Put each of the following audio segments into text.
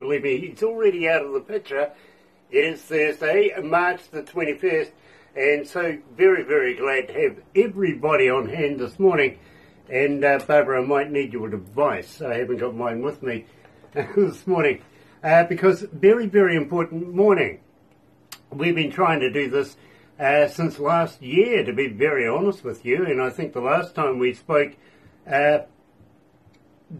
Believe me, it's already out of the picture. It is Thursday, March the 21st, and so very, very glad to have everybody on hand this morning. And Barbara, I might need your advice. I haven't got mine with me this morning because very, very important morning. We've been trying to do this since last year, to be very honest with you, and I think the last time we spoke,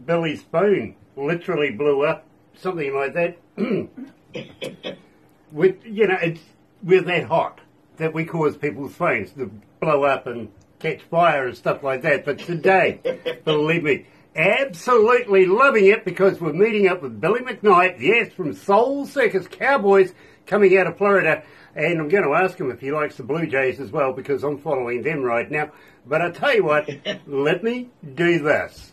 Billy's phone literally blew up. Something like that. We're that hot that we cause people's phones to blow up and catch fire and stuff like that. But today, believe me, absolutely loving it because we're meeting up with Billy McKnight, yes, from Soul Circus Cowboys, coming out of Florida. And I'm going to ask him if he likes the Blue Jays as well because I'm following them right now. But I tell you what, let me do this.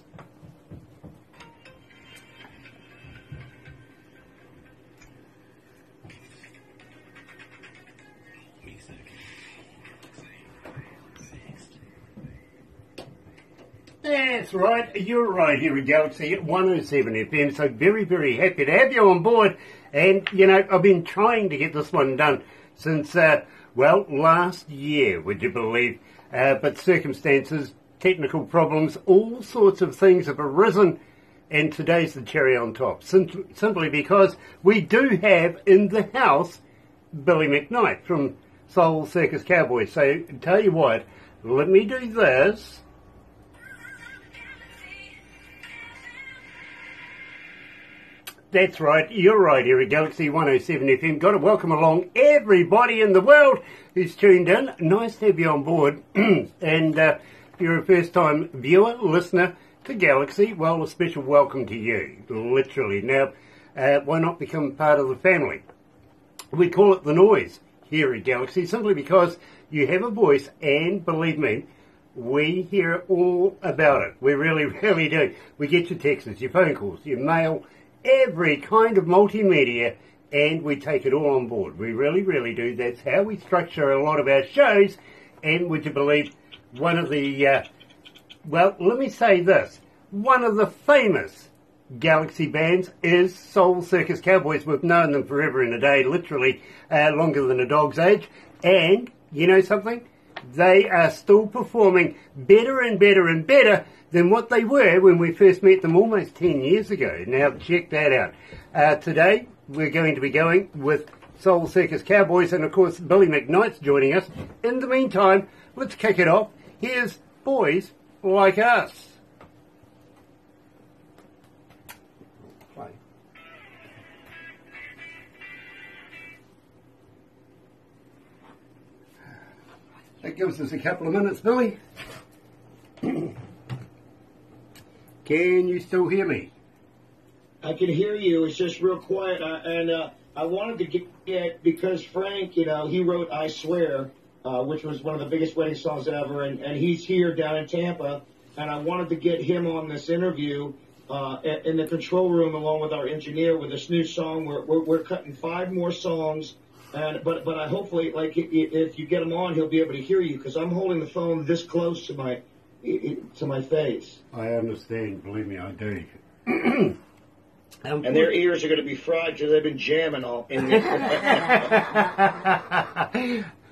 That's right, you're right here at Galaxy 107 FM, so very, very happy to have you on board. And, you know, I've been trying to get this one done since, last year, would you believe? But circumstances, technical problems, all sorts of things have arisen, and today's the cherry on top. Simply because we do have in the house Billy McKnight from Soul Circus Cowboys. So, tell you what, let me do this. That's right, you're right here at Galaxy 107 FM. Got to welcome along everybody in the world who's tuned in. Nice to have you on board. And if you're a first-time viewer, listener to Galaxy, well, a special welcome to you, literally. Now, why not become part of the family? We call it the noise here at Galaxy simply because you have a voice, and believe me, we hear all about it. We really, really do. We get your texts, your phone calls, your mail, every kind of multimedia, and we take it all on board. We really, really do. That's how we structure a lot of our shows. And would you believe one of the, let me say this, one of the famous Galaxy bands is Soul Circus Cowboys. We've known them forever and a day, literally longer than a dog's age. And, you know something? They are still performing better and better and better than what they were when we first met them almost 10 years ago. Now, check that out. Today, we're going to be going with Soul Circus Cowboys, and of course, Billy McKnight's joining us. In the meantime, let's kick it off. Here's Boys Like Us. Play. That gives us a couple of minutes, Billy. Can you still hear me? I can hear you. It's just real quiet. I wanted to get, because Frank, you know, he wrote I Swear, which was one of the biggest wedding songs ever, and he's here down in Tampa, and I wanted to get him on this interview in the control room along with our engineer with this new song. We're cutting 5 more songs, but I hopefully, like, if you get him on, he'll be able to hear you, because I'm holding the phone this close to my face. I understand. Believe me, I do. And their ears are going to be fried because they've been jamming all in there.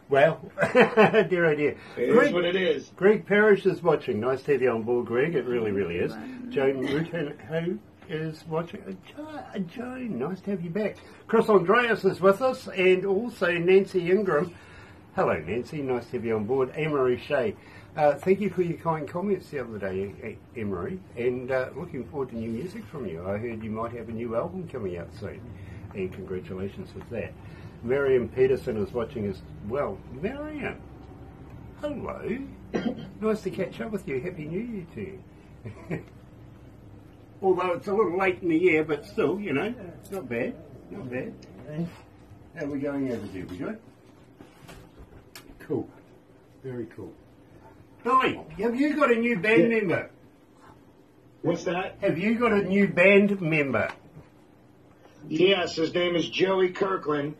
Well, dear oh dear. It is what it is. Greg Parrish is watching. Nice to have you on board, Greg. It really, really is. Joan Rutan, who is watching. Joan, nice to have you back. Chris Andreas is with us, and also Nancy Ingram. Hello, Nancy. Nice to have you on board. Emery Shea. Thank you for your kind comments the other day, Emery, and looking forward to new music from you. I heard you might have a new album coming out soon, and congratulations with that. Mariam Peterson is watching as well. Mariam, hello. Nice to catch up with you. Happy New Year to you. Although it's a little late in the year, but still, you know, it's not bad. Not bad. How are we going over there? We good? Cool. Very cool. Billy, have you got a new band member? What's that? Have you got a new band member? Yes, his name is Joey Kirkland.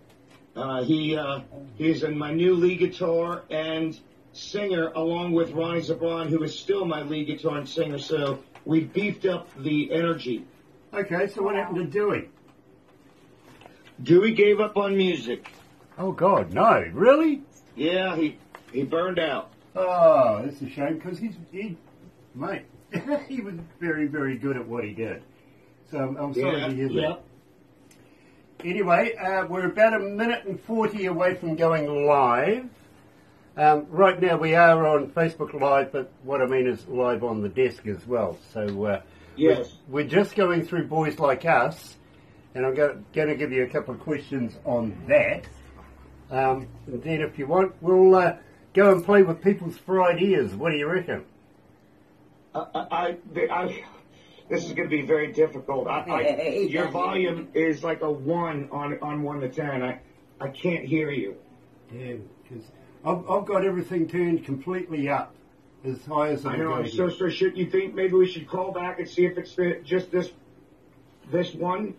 He's in my new lead guitar and singer, along with Ronnie Zabron, who is still my lead guitar and singer. So we beefed up the energy. Okay, so what happened to Dewey? Dewey gave up on music. Oh, God, no. Really? Yeah, he burned out. Oh, that's a shame, because mate, he was very, very good at what he did. So I'm sorry to hear that. Yeah. Anyway, we're about a minute and 40 away from going live. Right now we are on Facebook Live, but what I mean is live on the desk as well. So Yes. we're just going through Boys Like Us, and I'm going to give you a couple of questions on that. And then if you want, we'll go and play with people's ideas. What do you reckon? This is going to be very difficult. Your volume is like a 1 on 1 to 10. I can't hear you. Yeah, because I've got everything turned completely up, as high as I know. I'm so sorry. Should you think maybe we should call back and see if it's just this one,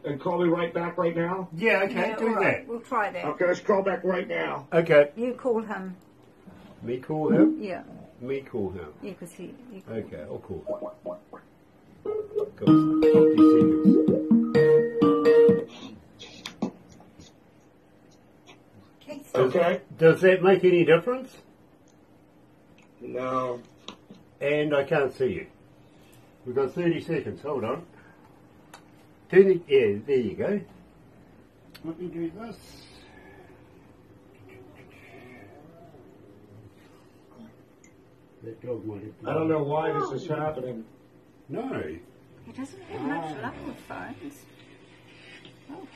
and call me right back right now? Yeah, okay, Yeah, do all right. that. We'll try that. Okay, let's call back right now. Okay. You call him. Me call him? Yeah. Me call him. Yeah, because he Okay, I'll call him. Got 50 seconds. Okay. Does that make any difference? No. And I can't see you. We've got 30 seconds. Hold on. Yeah, there you go. Let me do this. That dog might have to I don't know why this is happening. No. he doesn't have much luck with phones. Oh.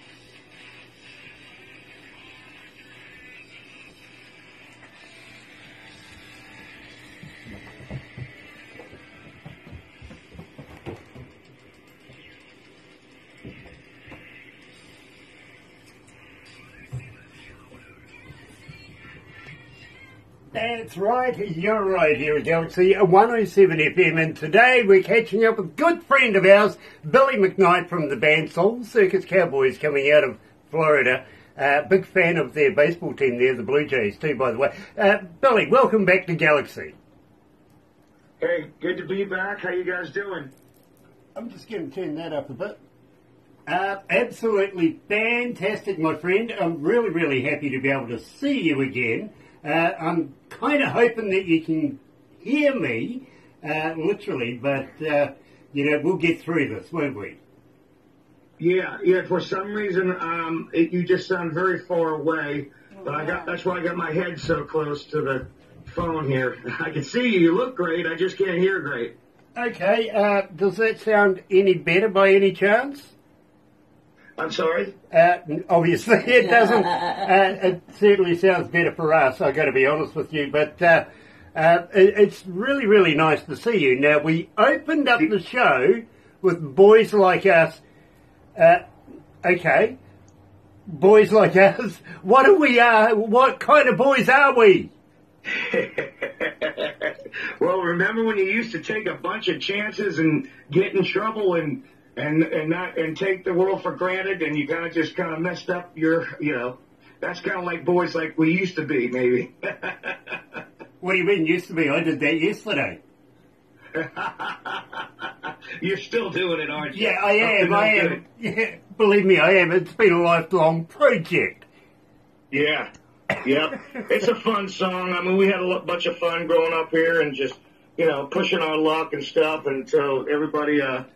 That's right, you're right here at Galaxy 107 FM, and today we're catching up with a good friend of ours, Billy McKnight from the band Soul Circus Cowboys, coming out of Florida. Big fan of their baseball team there, the Blue Jays too, by the way. Billy, welcome back to Galaxy. Hey, good to be back. How you guys doing? I'm just going to turn that up a bit. Absolutely fantastic, my friend. I'm really, really happy to be able to see you again. I'm kind of hoping that you can hear me, literally, but, we'll get through this, won't we? Yeah. For some reason, you just sound very far away, but that's why I got my head so close to the phone here. I can see you. You look great. I just can't hear great. Okay, does that sound any better by any chance? I'm sorry? Obviously it doesn't. It certainly sounds better for us, I've got to be honest with you, but it's really, really nice to see you. Now, we opened up the show with Boys Like Us. Okay, Boys Like Us. What are we? What kind of boys are we? Well, remember when you used to take a bunch of chances and get in trouble and take the world for granted, and you just kind of messed up your, that's kind of like boys like we used to be, maybe. What do you mean used to be? I did that yesterday. You're still doing it, aren't you? Yeah, I am. Yeah, believe me, I am. It's been a lifelong project. Yeah. Yep. It's a fun song. I mean, we had a bunch of fun growing up here and just, pushing our luck and stuff. And so everybody, back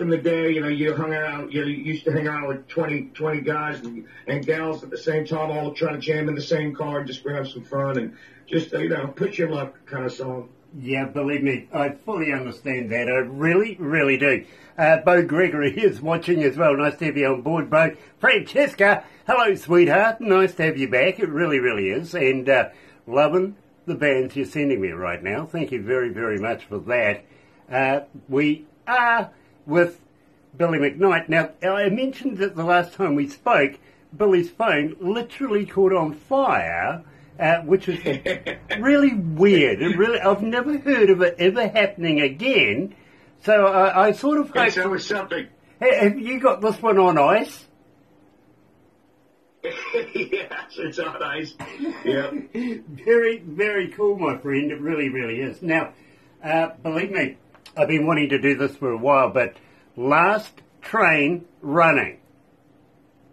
in the day, you hung around, you used to hang around with 20 guys and gals at the same time, all trying to jam in the same car and just grab some fun and just, push your luck kind of song. Yeah, believe me, I fully understand that. I really, really do. Bo Gregory is watching as well. Nice to have you on board, Bo. Francesca, hello, sweetheart. Nice to have you back. It really, really is. And loving the bands you're sending me right now. Thank you very, very much for that. We are with Billy McKnight. Now, I mentioned that the last time we spoke, Billy's phone literally caught on fire, which is really weird. I've never heard of it ever happening again. So I sort of hope... It's always something. Have you got this one on ice? Yes, it's on ice. Yeah. Very, very cool, my friend. It really, really is. Now, believe me, I've been wanting to do this for a while, but last train running.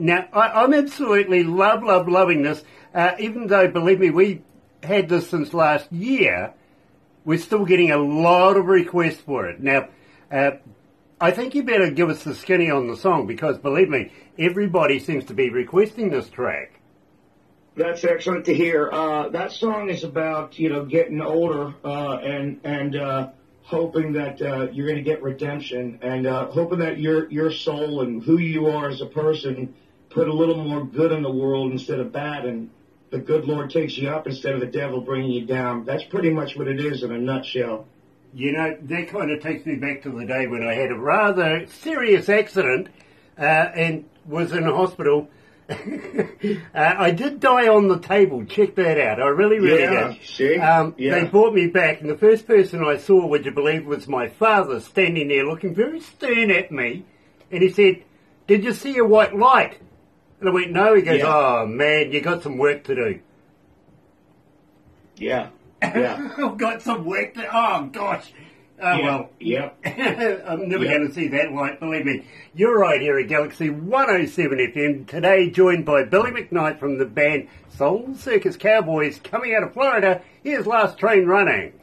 Now, I'm absolutely loving this. Even though, believe me, we had this since last year, we're still getting a lot of requests for it. Now, I think you better give us the skinny on the song because, believe me, everybody seems to be requesting this track. That's excellent to hear. That song is about, getting older and hoping that you're going to get redemption and hoping that your soul and who you are as a person put a little more good in the world instead of bad, and the good Lord takes you up instead of the devil bringing you down. That's pretty much what it is in a nutshell. That kind of takes me back to the day when I had a rather serious accident and was in a hospital. I did die on the table. Check that out. I really did. See? They brought me back, and the first person I saw, would you believe, was my father standing there looking very stern at me. And he said, "Did you see a white light?" And I went, "No." He goes, "Oh, man, you got some work to do." Yeah. I've got some work to... Oh, gosh. Oh, well. Yep. I'm never going to see that light, believe me. You're right here at Galaxy 107 FM. Today, joined by Billy McKnight from the band Soul Circus Cowboys, coming out of Florida. Here's Last Train Running.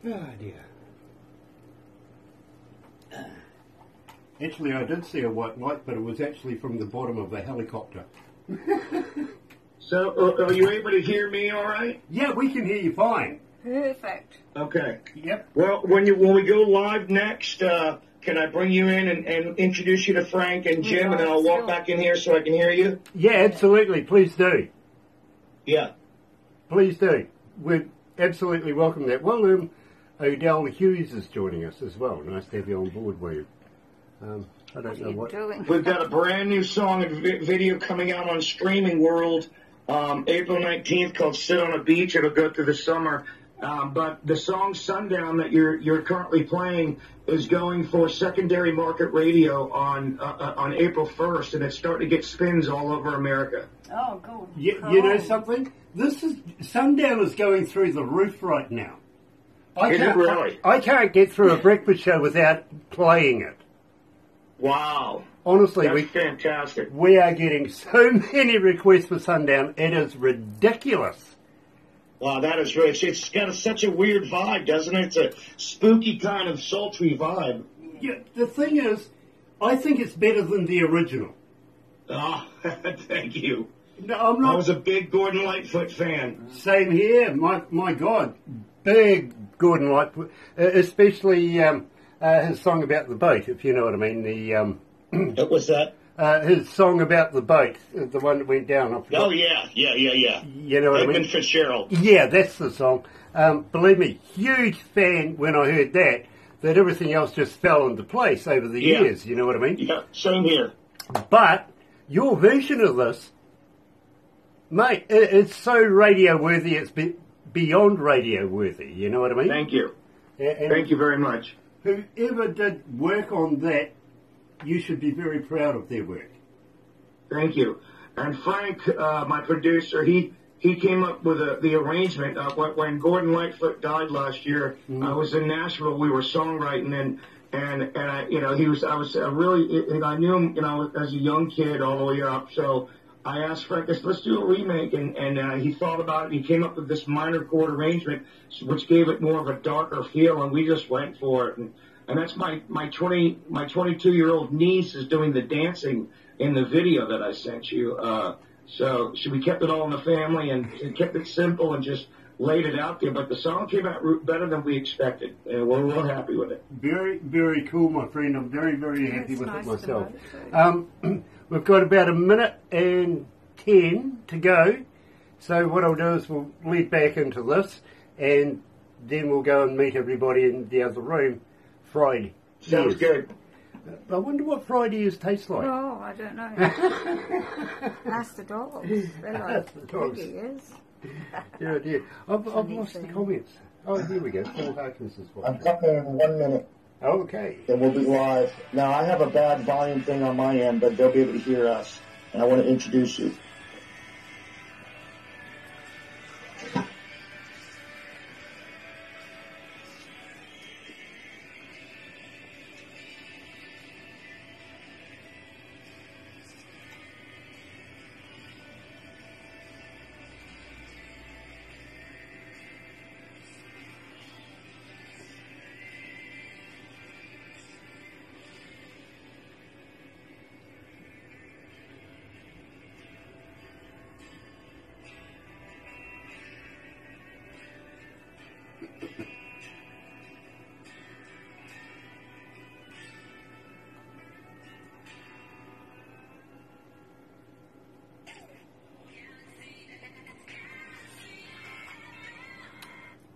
Oh, dear. Actually, I did see a white light, but it was actually from the bottom of a helicopter. So, are you able to hear me all right? Yeah, we can hear you fine. Perfect. Okay. Yep. Well, when we go live next, can I bring you in and introduce you to Frank and Jim, and then I'll walk back in here so I can hear you? Yeah, absolutely. Please do. Yeah. Please do. We'd absolutely welcome that. Well, Odell Hughes is joining us as well. Nice to have you on board, William. I don't know what... We've got a brand new song and video coming out on Streaming World April 19th called Sit on a Beach. It'll go through the summer. But the song Sundown that you're currently playing is going for secondary market radio on April 1st, and it's starting to get spins all over America. Oh, cool. You know something? Sundown is going through the roof right now. I can't get through a breakfast show without playing it. Wow. Honestly, that's fantastic. We are getting so many requests for Sundown. It is ridiculous. Wow, that is really... It's got such a weird vibe, doesn't it? It's a spooky kind of sultry vibe. Yeah, the thing is, I think it's better than the original. Oh, thank you. No, I'm not. I was a big Gordon Lightfoot fan. Same here. My God. Big Gordon Lightfoot. Especially his song about the boat, if you know what I mean. What was that? His song about the boat, the one that went down. Oh, yeah. You know what I mean? Edmund Fitzgerald. Yeah, that's the song. Believe me, huge fan when I heard that everything else just fell into place over the years, you know what I mean? Yeah, same here. But your version of this, mate, it's so radio-worthy, it's beyond radio-worthy, you know what I mean? Thank you. And thank you very much. Whoever did work on that, you should be very proud of their work. Thank you. And Frank, my producer, he came up with the arrangement. When Gordon Lightfoot died last year, I was in Nashville. We were songwriting, and I, I knew him, as a young kid all the way up. So I asked Frank, let's do a remake, and he thought about it. He came up with this minor chord arrangement, which gave it more of a darker feel, and we just went for it. And that's my 22-year-old niece is doing the dancing in the video that I sent you. So we kept it all in the family and kept it simple and just laid it out there. But the song came out better than we expected, and we're real happy with it. Very, very cool, my friend. I'm very, very happy with it myself. We've got about 1 minute and 10 to go. So what I'll do is we'll lead back into this, and then we'll go and meet everybody in the other room. Fried. Sounds good. I wonder what fried ears taste like. Oh, I don't know. Ask the dogs. They're like pig ears. Yeah, dear. I've lost the comments. Oh, here we go. Paul Harkins is watching. I'm coming in 1 minute. Okay. Then we'll be live. Now, I have a bad volume thing on my end, but they'll be able to hear us. And I want to introduce you.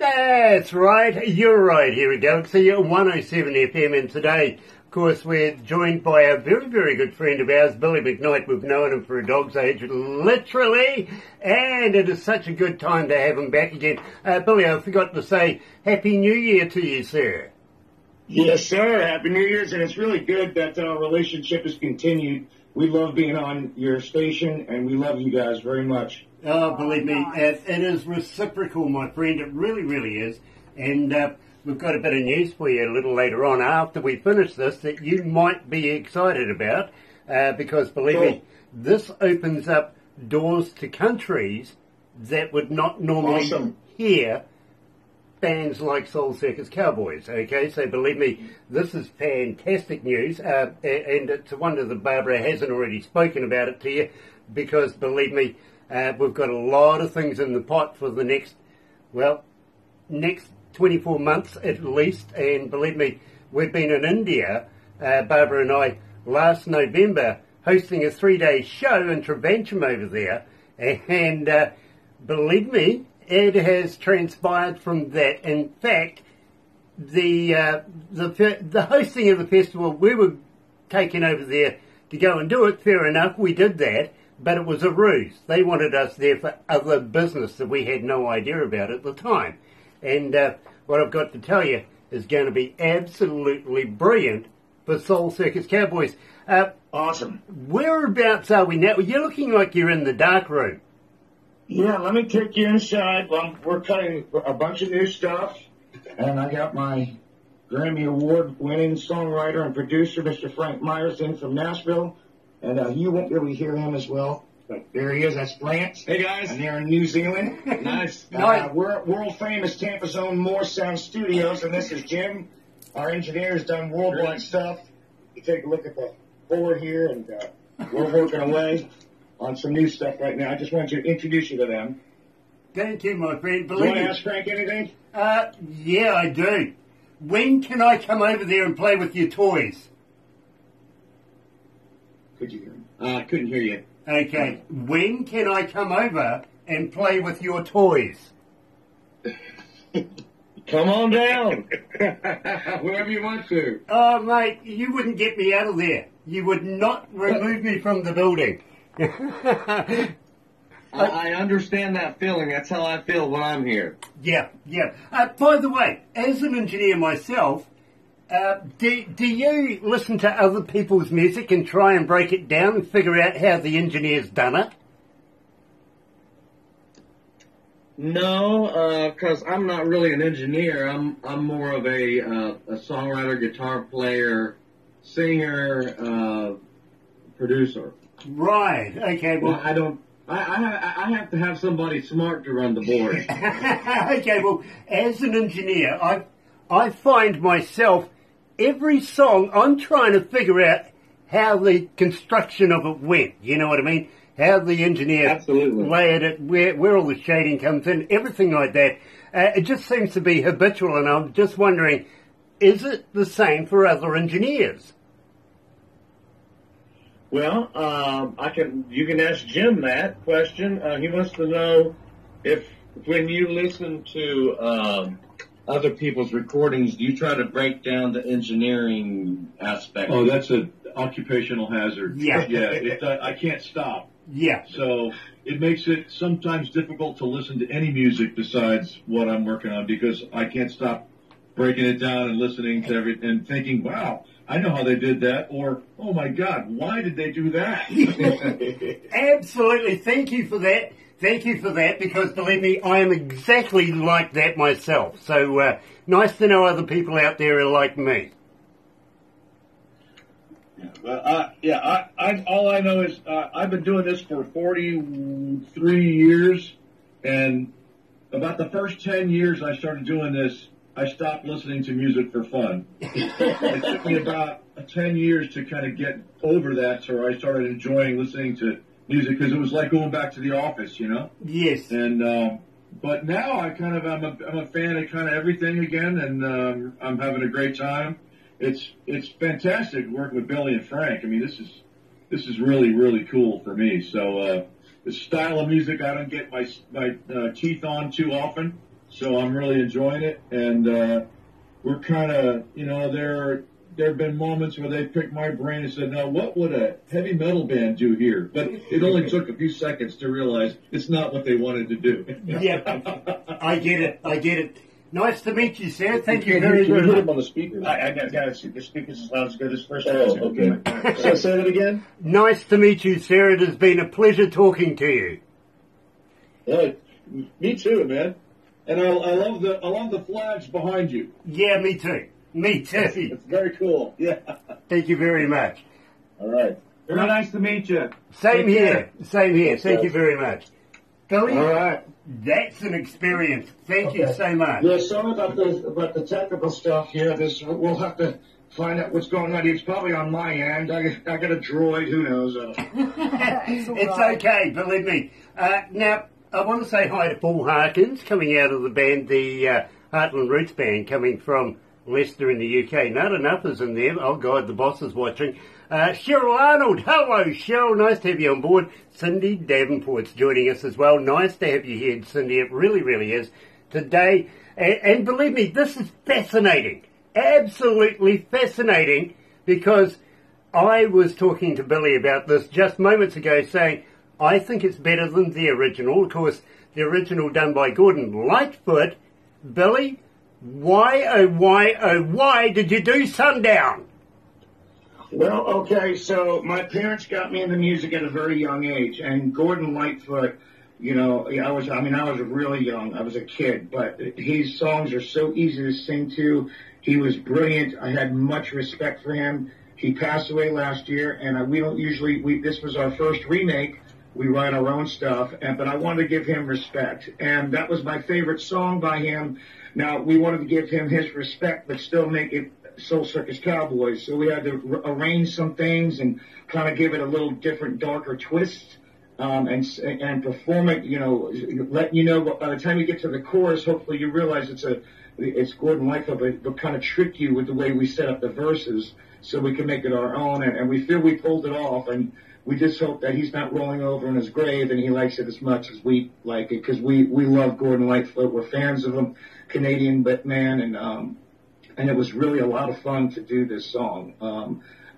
That's right, you're right here at Galaxy 107 FM, and today, of course, we're joined by a very, very good friend of ours, Billy McKnight. We've known him for a dog's age, literally, and it is such a good time to have him back again. Billy, I forgot to say Happy New Year to you, sir. Yes, sir. Happy New Year's, and it's really good that our relationship has continued. We love being on your station, and we love you guys very much. Oh, believe me, it is reciprocal, my friend. It really, really is. And we've got a bit of news for you a little later on after we finish this that you might be excited about because, believe me, this opens up doors to countries that would not normally hear bands like Soul Circus Cowboys. Okay, so believe me, this is fantastic news. And it's a wonder that Barbara hasn't already spoken about it to you because, believe me, we've got a lot of things in the pot for the next 24 months at least. And believe me, we've been in India, Barbara and I, last November, hosting a 3-day show in Travancham over there. And believe me, it has transpired from that. In fact, the hosting of the festival, we were taken over there to go and do it. Fair enough, we did that. But it was a ruse. They wanted us there for other business that we had no idea about at the time. And what I've got to tell you is going to be absolutely brilliant for Soul Circus Cowboys. Awesome. Whereabouts are we now? You're looking like you're in the dark room. Yeah, let me take you inside. We're cutting a bunch of new stuff, and I got my Grammy Award-winning songwriter and producer, Mr. Frank Myers, in from Nashville. And you won't be able to hear him as well. But there he is. That's Lance. Hey, guys. And they're in New Zealand. Nice. We're at world-famous Tampa's own Moore Sound Studios, and this is Jim. Our engineer's done worldwide stuff. You take a look at the board here, and we're working away on some new stuff right now. I just wanted to introduce you to them. Thank you, my friend. You want to ask Frank anything? Yeah, I do. When can I come over there and play with your toys? Could you hear me? I couldn't hear you. Okay. When can I come over and play with your toys? Come on down. Wherever you want to. Oh, mate, you wouldn't get me out of there. You would not remove me from the building. I understand that feeling. That's how I feel when I'm here. Yeah. By the way, as an engineer myself, do you listen to other people's music and try and break it down and figure out how the engineer's done it? No, because I'm not really an engineer. I'm more of a songwriter, guitar player, singer, producer. Right. Okay. Well, I don't. I have to have somebody smart to run the board. Okay. Well, as an engineer, I find myself every song I'm trying to figure out how the construction of it went. You know what I mean? How the engineer layered it, where all the shading comes in, everything like that. It just seems to be habitual, and I'm just wondering, is it the same for other engineers? Well, you can ask Jim that question. He wants to know if when you listen to other people's recordings, do you try to break down the engineering aspect? Oh, that's an occupational hazard. Yeah. Yeah, I can't stop. Yeah. So it makes it sometimes difficult to listen to any music besides what I'm working on because I can't stop breaking it down and listening to everything and thinking, wow, I know how they did that, or, oh my God, why did they do that? Absolutely. Thank you for that. Thank you for that, because believe me, I am exactly like that myself. So nice to know other people out there are like me. All I know is I've been doing this for 43 years, and about the first 10 years I started doing this, I stopped listening to music for fun. It took me about 10 years to kind of get over that, so I started enjoying listening to music because it was like going back to the office, you know? Yes. And but now I'm a fan of kind of everything again, and I'm having a great time. It's fantastic working with Billy and Frank. I mean, this is really, really cool for me. So the style of music I don't get my teeth on too often. So I'm really enjoying it, and we're kind of, there have been moments where they picked my brain and said, now what would a heavy metal band do here? But it only took a few seconds to realize it's not what they wanted to do. Yeah, I get it. Nice to meet you, sir. Thank you Can very, you very hit much. him on the speaker? I got the speakers as loud as good as first. Oh, okay. So say that again? Nice to meet you, sir. It has been a pleasure talking to you. Hey, me too, man. And I love the flags behind you. Yeah, me too. Me too. It's very cool. Yeah. Thank you very much. All right. Very nice to meet you. Same Take here. care. Same here. Thank you very much. Billy, All right. that's an experience. Thank you so much. Yeah, sorry about the technical stuff here. We'll have to find out what's going on. It's probably on my end. I got a droid. Who knows? It's okay, believe me. Now, I want to say hi to Paul Harkins, coming out of the band, the Heartland Roots Band, coming from Leicester in the UK. Not enough is in there. Oh, God, the boss is watching. Cheryl Arnold. Hello, Cheryl. Nice to have you on board. Cindy Davenport's joining us as well. Nice to have you here, Cindy. It really, really is. Today, and believe me, this is fascinating. Absolutely fascinating, because I was talking to Billy about this just moments ago, saying, I think it's better than the original. Of course, the original done by Gordon Lightfoot. Billy, why did you do Sundown? Well, okay, so my parents got me into music at a very young age, and Gordon Lightfoot, I was really young. I was a kid, but his songs are so easy to sing to. He was brilliant. I had much respect for him. He passed away last year, and we don't usually, this was our first remake. We write our own stuff, but I wanted to give him respect, and that was my favorite song by him. Now, we wanted to give him his respect, but still make it Soul Circus Cowboys, so we had to arrange some things and kind of give it a little different, darker twist, and perform it, letting you know, by the time you get to the chorus, hopefully you realize it's Gordon Lightfoot, but it'll kind of trick you with the way we set up the verses, so we can make it our own, and we feel we pulled it off, and we just hope that he's not rolling over in his grave and he likes it as much as we like it, because we love Gordon Lightfoot. We're fans of him, Canadian man, and it was really a lot of fun to do this song.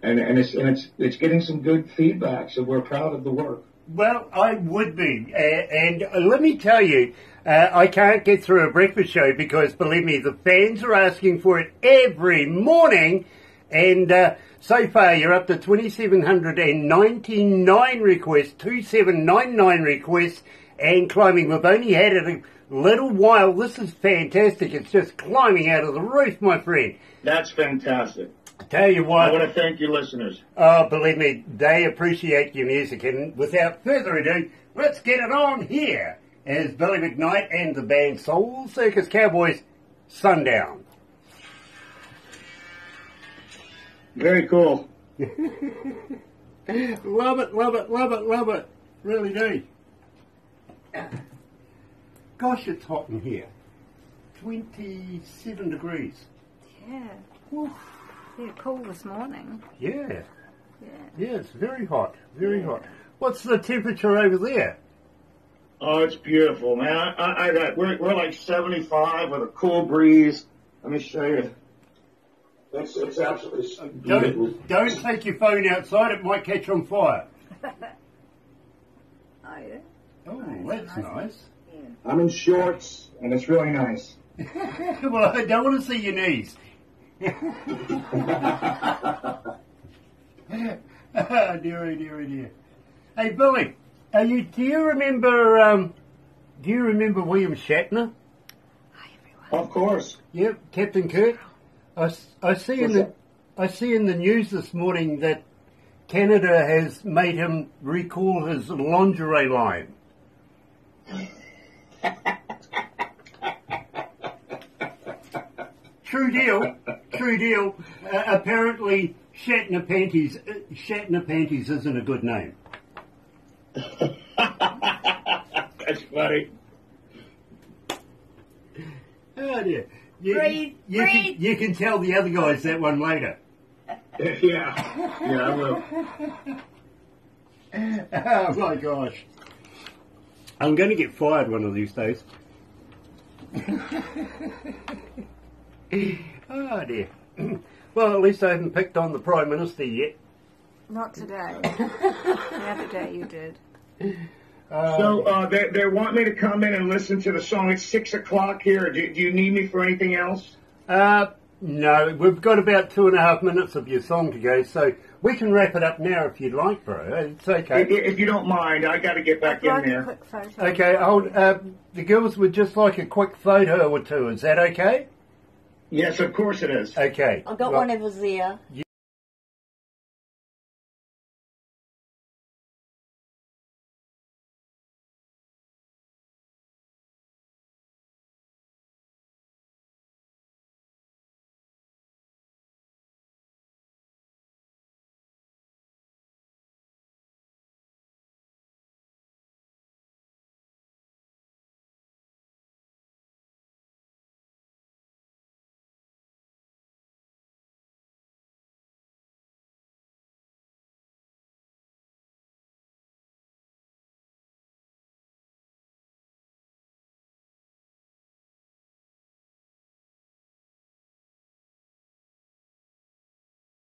And it's getting some good feedback, so we're proud of the work. Well, I would be. And let me tell you, I can't get through a breakfast show because, believe me, the fans are asking for it every morning. And so far, you're up to 2,799 requests, 2,799 requests, and climbing. We've only had it a little while. This is fantastic. It's just climbing out of the roof, my friend. That's fantastic. I tell you what. I want to thank you, listeners. Oh, believe me, they appreciate your music. And without further ado, let's get it on here as Billy McKnight and the band Soul Circus Cowboys, Sundown. Very cool. Love it, love it, love it, love it. Really do. Gosh, it's hot in here. 27 degrees. Yeah. Whew. Yeah, cool this morning. Yeah. Yeah. Yeah, it's very hot. Very hot. What's the temperature over there? Oh, it's beautiful, man. We're like 75 with a cool breeze. Let me show you. It's absolutely beautiful. Don't take your phone outside, it might catch on fire. Oh, yeah. Oh, that's nice. Yeah. I'm in shorts, and it's really nice. Well, I don't want to see your knees. Oh, dearie, dearie, dear. Hey, Billy, do you remember William Shatner? Hi, everyone. Of course. Yep, Captain Kirk. I see in the news this morning that Canada has made him recall his lingerie line. True deal. True deal. Apparently, Shatner panties isn't a good name. That's funny. Oh dear. Breathe. You can tell the other guys that one later. Yeah, I will. Oh my gosh. I'm going to get fired one of these days. Oh dear. Well, at least I haven't picked on the Prime Minister yet. Not today. The other day you did. So they want me to come in and listen to the song at 6 o'clock here. Do you need me for anything else? No, we've got about 2.5 minutes of your song to go, so we can wrap it up now if you'd like, bro. It's okay. If you don't mind, I got to get back in A there. quick photo. Okay, the girls would just like a quick photo or two. Is that okay? Yes, of course it is. Okay. I've got one over there.